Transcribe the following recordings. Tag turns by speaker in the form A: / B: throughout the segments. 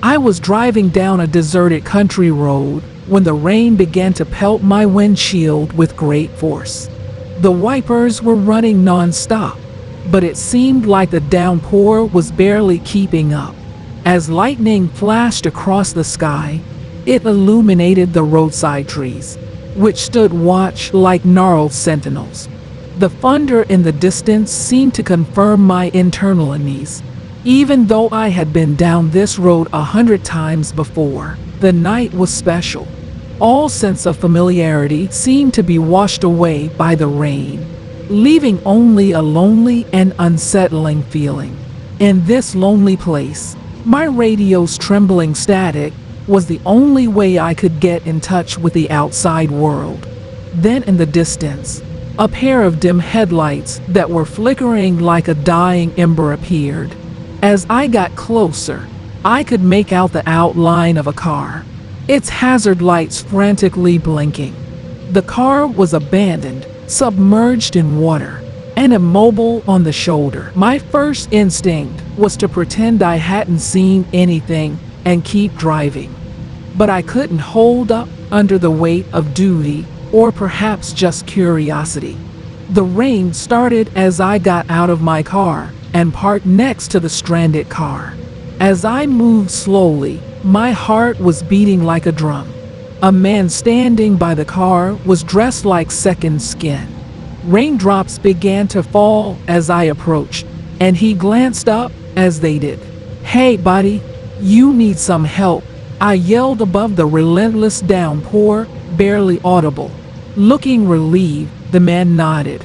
A: I was driving down a deserted country road when the rain began to pelt my windshield with great force. The wipers were running non-stop, but it seemed like the downpour was barely keeping up. As lightning flashed across the sky, it illuminated the roadside trees, which stood watch like gnarled sentinels. The thunder in the distance seemed to confirm my internal unease. Even though I had been down this road 100 times before, the night was special. All sense of familiarity seemed to be washed away by the rain, leaving only a lonely and unsettling feeling. In this lonely place, my radio's trembling static was the only way I could get in touch with the outside world. Then in the distance, a pair of dim headlights that were flickering like a dying ember appeared. As I got closer, I could make out the outline of a car, its hazard lights frantically blinking. The car was abandoned, submerged in water, and immobile on the shoulder. My first instinct was to pretend I hadn't seen anything and keep driving. But I couldn't hold up under the weight of duty, or perhaps just curiosity. The rain started as I got out of my car and parked next to the stranded car. As I moved slowly, my heart was beating like a drum. A man standing by the car was dressed like second skin. Raindrops began to fall as I approached, and he glanced up as they did. "Hey buddy, you need some help," I yelled above the relentless downpour, barely audible. Looking relieved, the man nodded.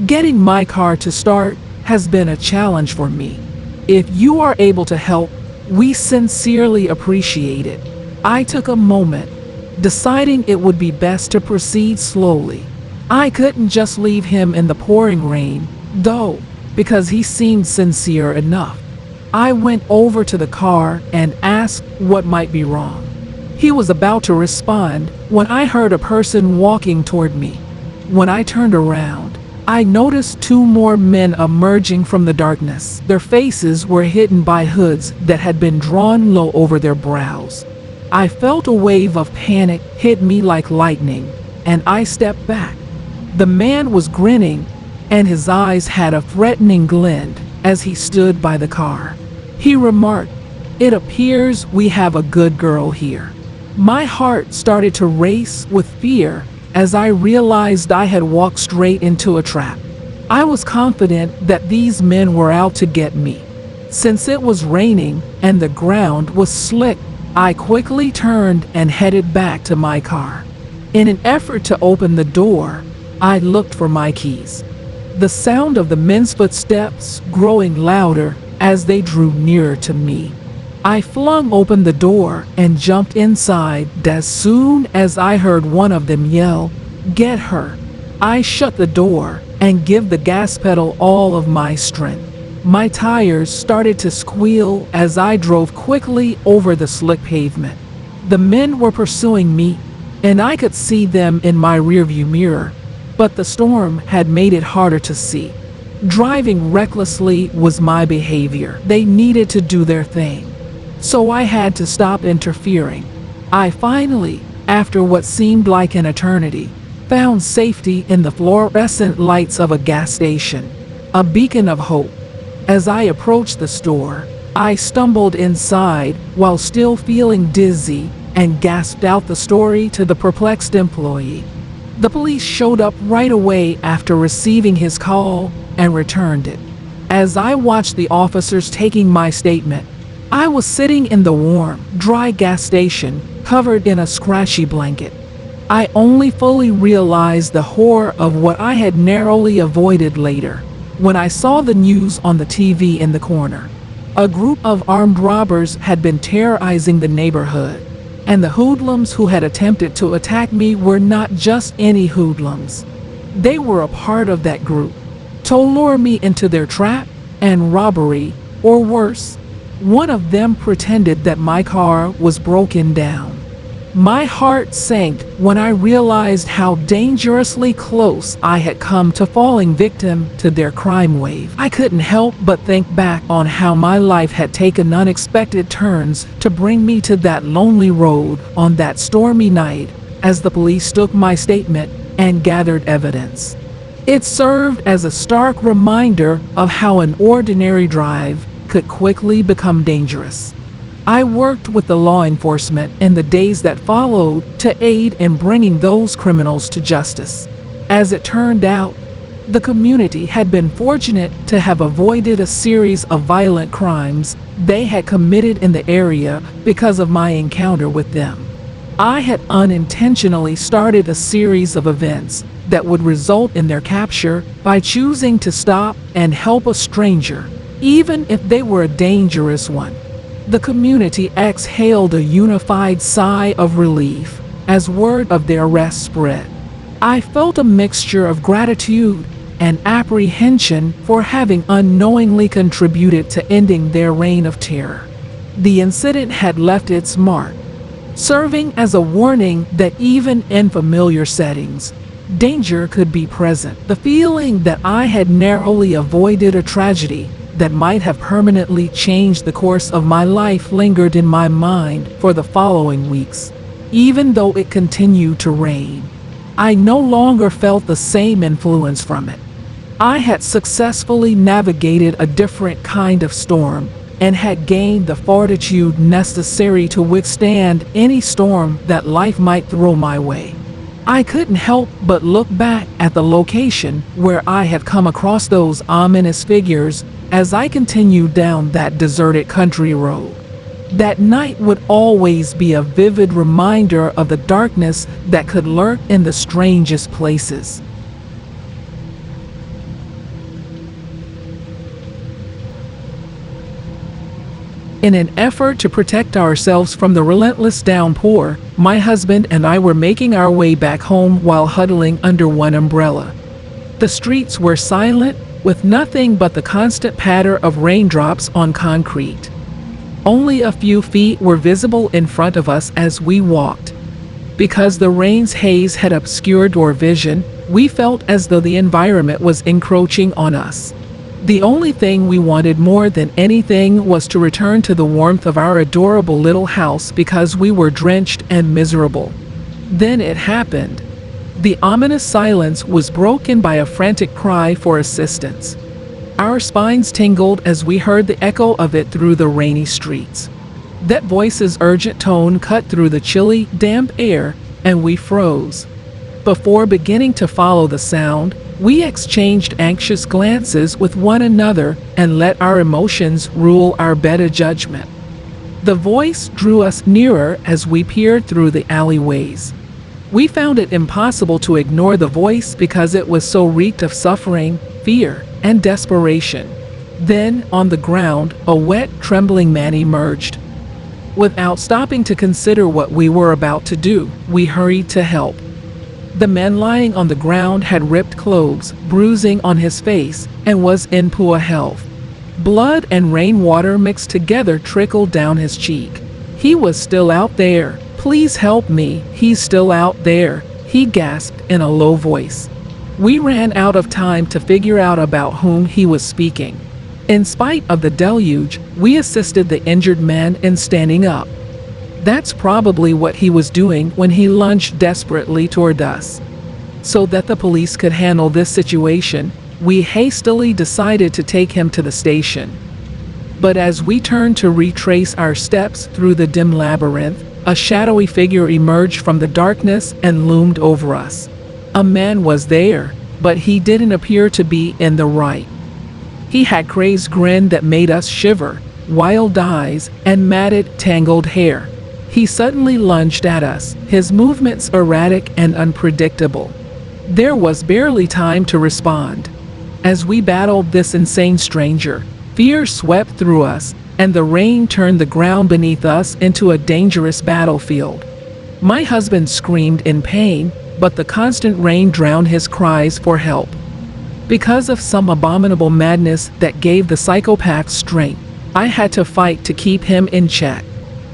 A: "Getting my car to start has been a challenge for me. If you are able to help, we sincerely appreciate it." I took a moment, deciding it would be best to proceed slowly. I couldn't just leave him in the pouring rain, though, because he seemed sincere enough. I went over to the car and asked what might be wrong. He was about to respond when I heard a person walking toward me. When I turned around, I noticed two more men emerging from the darkness. Their faces were hidden by hoods that had been drawn low over their brows. I felt a wave of panic hit me like lightning, and I stepped back. The man was grinning, and his eyes had a threatening glint as he stood by the car. He remarked, "It appears we have a good girl here." My heart started to race with fear as I realized I had walked straight into a trap. I was confident that these men were out to get me. Since it was raining and the ground was slick, I quickly turned and headed back to my car. In an effort to open the door, I looked for my keys. The sound of the men's footsteps growing louder as they drew nearer to me. I flung open the door and jumped inside as soon as I heard one of them yell, "Get her!" I shut the door and gave the gas pedal all of my strength. My tires started to squeal as I drove quickly over the slick pavement. The men were pursuing me, and I could see them in my rearview mirror, but the storm had made it harder to see. Driving recklessly was my behavior. They needed to do their thing, so I had to stop interfering. I finally, after what seemed like an eternity, found safety in the fluorescent lights of a gas station, a beacon of hope. As I approached the store, I stumbled inside while still feeling dizzy and gasped out the story to the perplexed employee. The police showed up right away after receiving his call and returned it. As I watched the officers taking my statement, I was sitting in the warm, dry gas station, covered in a scratchy blanket. I only fully realized the horror of what I had narrowly avoided later, when I saw the news on the TV in the corner. A group of armed robbers had been terrorizing the neighborhood, and the hoodlums who had attempted to attack me were not just any hoodlums. They were a part of that group, to lure me into their trap and robbery, or worse. One of them pretended that my car was broken down. My heart sank when I realized how dangerously close I had come to falling victim to their crime wave. I couldn't help but think back on how my life had taken unexpected turns to bring me to that lonely road on that stormy night as the police took my statement and gathered evidence. It served as a stark reminder of how an ordinary drive could quickly become dangerous. I worked with the law enforcement in the days that followed to aid in bringing those criminals to justice. As it turned out, the community had been fortunate to have avoided a series of violent crimes they had committed in the area because of my encounter with them. I had unintentionally started a series of events that would result in their capture by choosing to stop and help a stranger, even if they were a dangerous one. The community exhaled a unified sigh of relief as word of their arrest spread. I felt a mixture of gratitude and apprehension for having unknowingly contributed to ending their reign of terror. The incident had left its mark, serving as a warning that even in familiar settings, danger could be present. The feeling that I had narrowly avoided a tragedy that might have permanently changed the course of my life lingered in my mind for the following weeks. Even though it continued to rain, I no longer felt the same influence from it. I had successfully navigated a different kind of storm and had gained the fortitude necessary to withstand any storm that life might throw my way. I couldn't help but look back at the location where I had come across those ominous figures as I continued down that deserted country road. That night would always be a vivid reminder of the darkness that could lurk in the strangest places. In an effort to protect ourselves from the relentless downpour, my husband and I were making our way back home while huddling under one umbrella. The streets were silent, with nothing but the constant patter of raindrops on concrete. Only a few feet were visible in front of us as we walked. Because the rain's haze had obscured our vision, we felt as though the environment was encroaching on us. The only thing we wanted more than anything was to return to the warmth of our adorable little house because we were drenched and miserable. Then it happened. The ominous silence was broken by a frantic cry for assistance. Our spines tingled as we heard the echo of it through the rainy streets. That voice's urgent tone cut through the chilly, damp air, and we froze. Before beginning to follow the sound, we exchanged anxious glances with one another and let our emotions rule our better judgment. The voice drew us nearer as we peered through the alleyways. We found it impossible to ignore the voice because it was so reeked of suffering, fear, and desperation. Then, on the ground, a wet, trembling man emerged. Without stopping to consider what we were about to do, we hurried to help. The man lying on the ground had ripped clothes, bruising on his face, and was in poor health. Blood and rainwater mixed together trickled down his cheek. He was still out there. "Please help me, he's still out there," he gasped in a low voice. We ran out of time to figure out about whom he was speaking. In spite of the deluge, we assisted the injured man in standing up. That's probably what he was doing when he lunged desperately toward us. So that the police could handle this situation, we hastily decided to take him to the station. But as we turned to retrace our steps through the dim labyrinth, a shadowy figure emerged from the darkness and loomed over us. A man was there, but he didn't appear to be in the right. He had a crazed grin that made us shiver, wild eyes, and matted, tangled hair. He suddenly lunged at us, his movements erratic and unpredictable. There was barely time to respond. As we battled this insane stranger, fear swept through us, and the rain turned the ground beneath us into a dangerous battlefield. My husband screamed in pain, but the constant rain drowned his cries for help. Because of some abominable madness that gave the psychopath strength, I had to fight to keep him in check.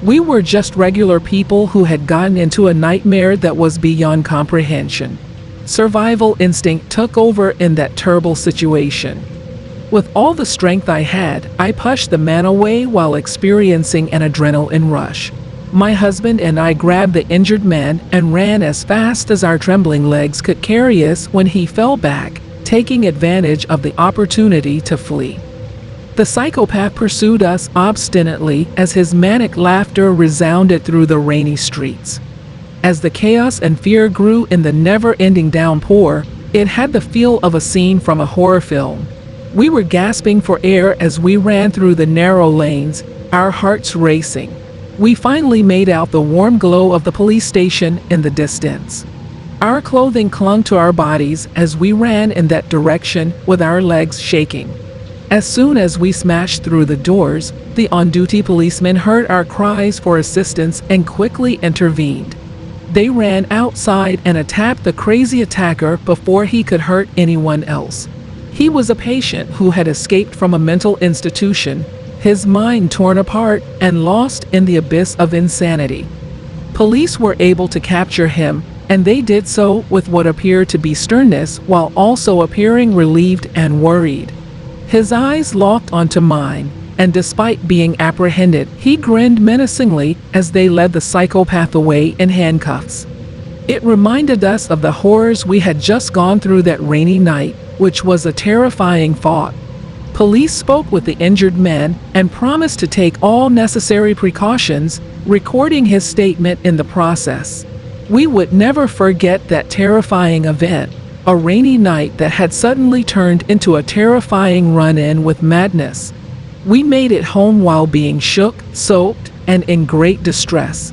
A: We were just regular people who had gotten into a nightmare that was beyond comprehension. Survival instinct took over in that terrible situation. With all the strength I had, I pushed the man away while experiencing an adrenaline rush. My husband and I grabbed the injured man and ran as fast as our trembling legs could carry us when he fell back, taking advantage of the opportunity to flee. The psychopath pursued us obstinately as his manic laughter resounded through the rainy streets. As the chaos and fear grew in the never-ending downpour, it had the feel of a scene from a horror film. We were gasping for air as we ran through the narrow lanes, our hearts racing. We finally made out the warm glow of the police station in the distance. Our clothing clung to our bodies as we ran in that direction with our legs shaking. As soon as we smashed through the doors, the on-duty policemen heard our cries for assistance and quickly intervened. They ran outside and attacked the crazy attacker before he could hurt anyone else. He was a patient who had escaped from a mental institution, his mind torn apart and lost in the abyss of insanity. Police were able to capture him, and they did so with what appeared to be sternness while also appearing relieved and worried. His eyes locked onto mine, and despite being apprehended, he grinned menacingly as they led the psychopath away in handcuffs. It reminded us of the horrors we had just gone through that rainy night, which was a terrifying thought. Police spoke with the injured man and promised to take all necessary precautions, recording his statement in the process. We would never forget that terrifying event. A rainy night that had suddenly turned into a terrifying run-in with madness. We made it home while being shook, soaked, and in great distress.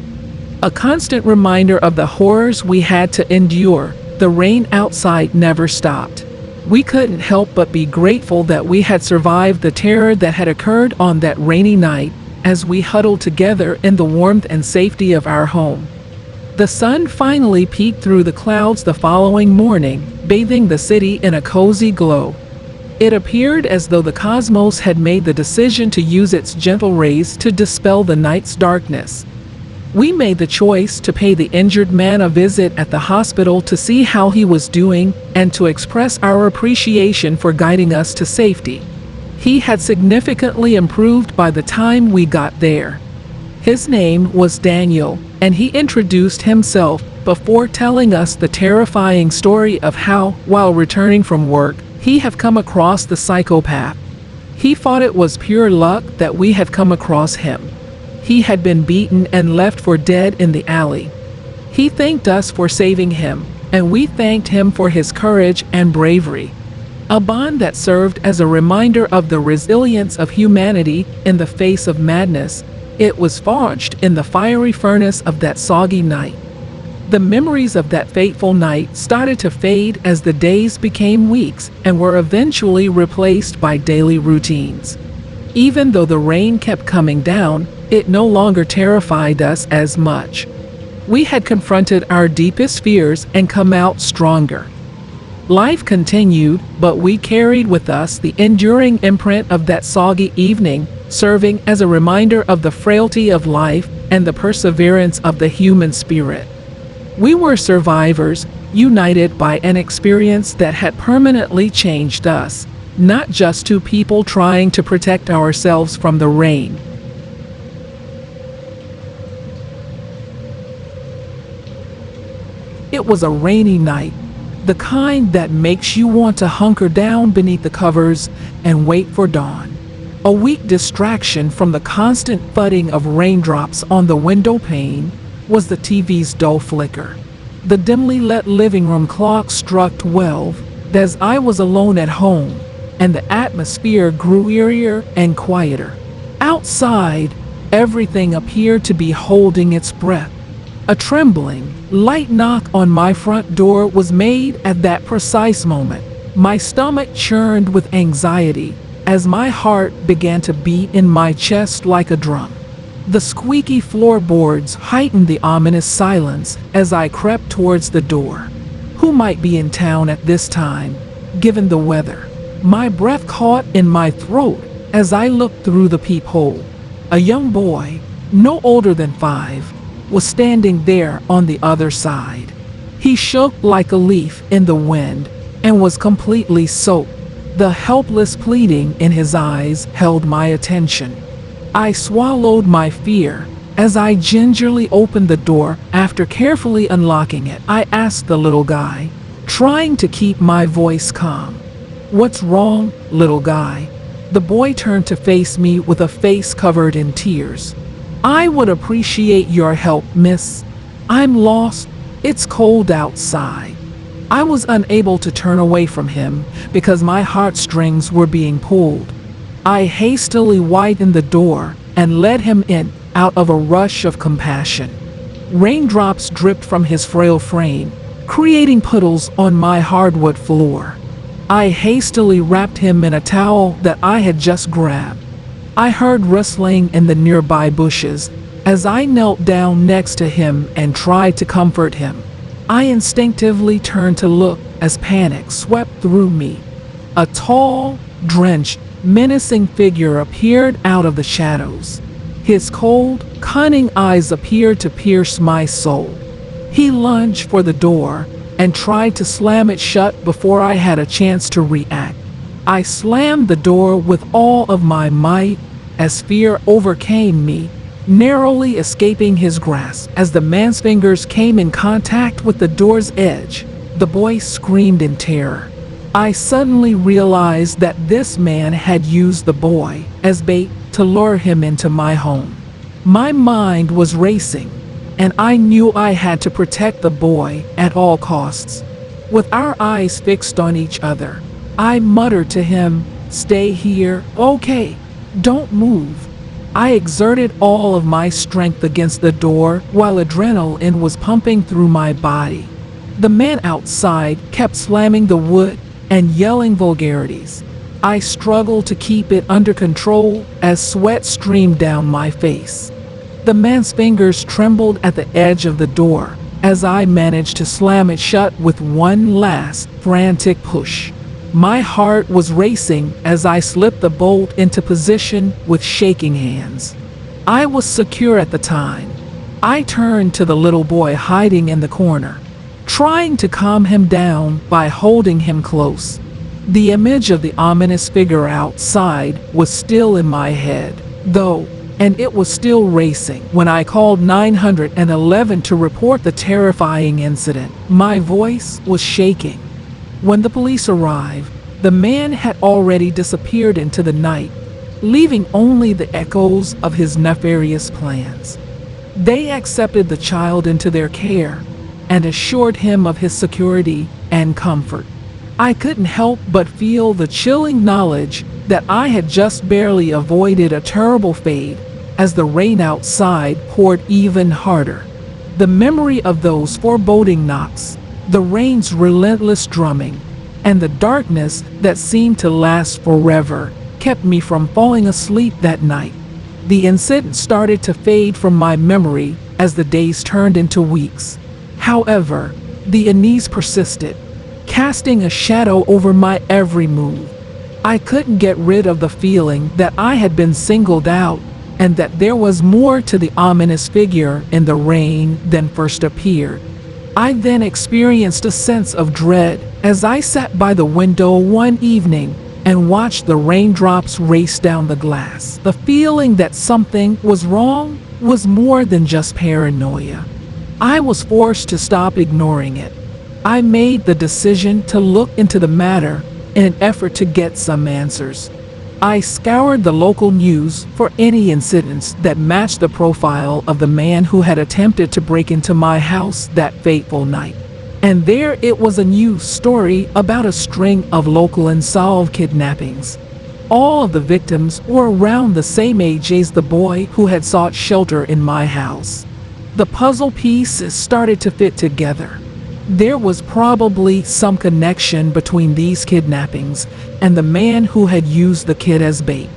A: A constant reminder of the horrors we had to endure. The rain outside never stopped. We couldn't help but be grateful that we had survived the terror that had occurred on that rainy night as we huddled together in the warmth and safety of our home. The sun finally peeked through the clouds the following morning, bathing the city in a cozy glow. It appeared as though the cosmos had made the decision to use its gentle rays to dispel the night's darkness. We made the choice to pay the injured man a visit at the hospital to see how he was doing and to express our appreciation for guiding us to safety. He had significantly improved by the time we got there. His name was Daniel, and he introduced himself before telling us the terrifying story of how, while returning from work, he had come across the psychopath. He thought it was pure luck that we had come across him. He had been beaten and left for dead in the alley. He thanked us for saving him, and we thanked him for his courage and bravery. A bond that served as a reminder of the resilience of humanity in the face of madness. It was forged in the fiery furnace of that soggy night. The memories of that fateful night started to fade as the days became weeks and were eventually replaced by daily routines. Even though the rain kept coming down, it no longer terrified us as much. We had confronted our deepest fears and come out stronger. Life continued, but we carried with us the enduring imprint of that soggy evening, serving as a reminder of the frailty of life and the perseverance of the human spirit. We were survivors, united by an experience that had permanently changed us, not just two people trying to protect ourselves from the rain. It was a rainy night, the kind that makes you want to hunker down beneath the covers and wait for dawn. A weak distraction from the constant thudding of raindrops on the window pane was the TV's dull flicker. The dimly lit living room clock struck 12 as I was alone at home, and the atmosphere grew eerier and quieter. Outside, everything appeared to be holding its breath. A trembling, light knock on my front door was made at that precise moment. My stomach churned with anxiety as my heart began to beat in my chest like a drum. The squeaky floorboards heightened the ominous silence as I crept towards the door. Who might be in town at this time, given the weather? My breath caught in my throat as I looked through the peephole. A young boy, no older than 5, was standing there on the other side. He shook like a leaf in the wind and was completely soaked. The helpless pleading in his eyes held my attention. I swallowed my fear as I gingerly opened the door. After carefully unlocking it, I asked the little guy, trying to keep my voice calm, "What's wrong, little guy?" The boy turned to face me with a face covered in tears. "I would appreciate your help, miss. I'm lost. It's cold outside." I was unable to turn away from him because my heartstrings were being pulled. I hastily widened the door and let him in out of a rush of compassion. Raindrops dripped from his frail frame, creating puddles on my hardwood floor. I hastily wrapped him in a towel that I had just grabbed. I heard rustling in the nearby bushes as I knelt down next to him and tried to comfort him. I instinctively turned to look as panic swept through me. A tall, drenched, menacing figure appeared out of the shadows. His cold, cunning eyes appeared to pierce my soul. He lunged for the door and tried to slam it shut before I had a chance to react. I slammed the door with all of my might as fear overcame me, narrowly escaping his grasp. As the man's fingers came in contact with the door's edge, the boy screamed in terror. I suddenly realized that this man had used the boy as bait to lure him into my home. My mind was racing, and I knew I had to protect the boy at all costs. With our eyes fixed on each other, I muttered to him, "Stay here, okay? Don't move." I exerted all of my strength against the door while adrenaline was pumping through my body. The man outside kept slamming the wood and yelling vulgarities. I struggled to keep it under control as sweat streamed down my face. The man's fingers trembled at the edge of the door as I managed to slam it shut with one last frantic push. My heart was racing as I slipped the bolt into position with shaking hands. I was secure at the time. I turned to the little boy hiding in the corner, trying to calm him down by holding him close. The image of the ominous figure outside was still in my head, though, and it was still racing when I called 911 to report the terrifying incident. My voice was shaking. When the police arrived, the man had already disappeared into the night, leaving only the echoes of his nefarious plans. They accepted the child into their care and assured him of his security and comfort. I couldn't help but feel the chilling knowledge that I had just barely avoided a terrible fate as the rain outside poured even harder. The memory of those foreboding knocks, the rain's relentless drumming, and the darkness that seemed to last forever kept me from falling asleep that night. The incident started to fade from my memory as the days turned into weeks. However, the unease persisted, casting a shadow over my every move. I couldn't get rid of the feeling that I had been singled out and that there was more to the ominous figure in the rain than first appeared. I then experienced a sense of dread as I sat by the window one evening and watched the raindrops race down the glass. The feeling that something was wrong was more than just paranoia. I was forced to stop ignoring it. I made the decision to look into the matter in an effort to get some answers. I scoured the local news for any incidents that matched the profile of the man who had attempted to break into my house that fateful night. And there it was, a news story about a string of local unsolved kidnappings. All of the victims were around the same age as the boy who had sought shelter in my house. The puzzle pieces started to fit together. There was probably some connection between these kidnappings and the man who had used the kid as bait.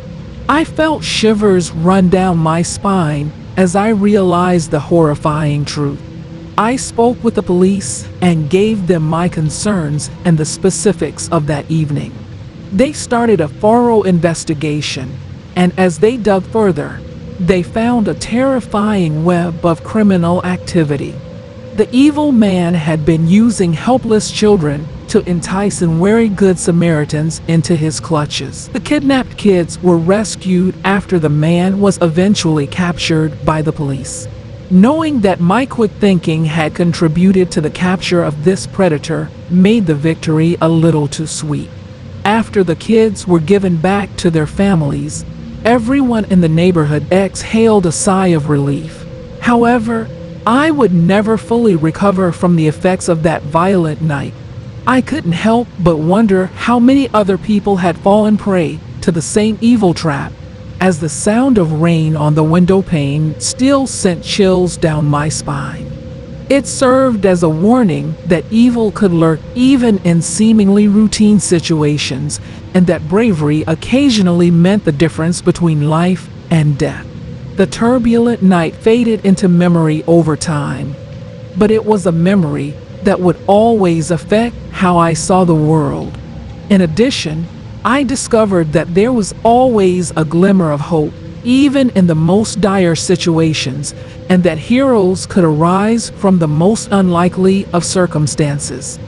A: I felt shivers run down my spine as I realized the horrifying truth. I spoke with the police and gave them my concerns and the specifics of that evening. They started a thorough investigation, and as they dug further, they found a terrifying web of criminal activity. The evil man had been using helpless children to entice unwary good Samaritans into his clutches. The kidnapped kids were rescued after the man was eventually captured by the police. Knowing that my quick thinking had contributed to the capture of this predator made the victory a little too sweet. After the kids were given back to their families, everyone in the neighborhood exhaled a sigh of relief. However, I would never fully recover from the effects of that violent night. I couldn't help but wonder how many other people had fallen prey to the same evil trap, as the sound of rain on the window pane still sent chills down my spine. It served as a warning that evil could lurk even in seemingly routine situations, and that bravery occasionally meant the difference between life and death. The turbulent night faded into memory over time, but it was a memory that would always affect how I saw the world. In addition, I discovered that there was always a glimmer of hope, even in the most dire situations, and that heroes could arise from the most unlikely of circumstances.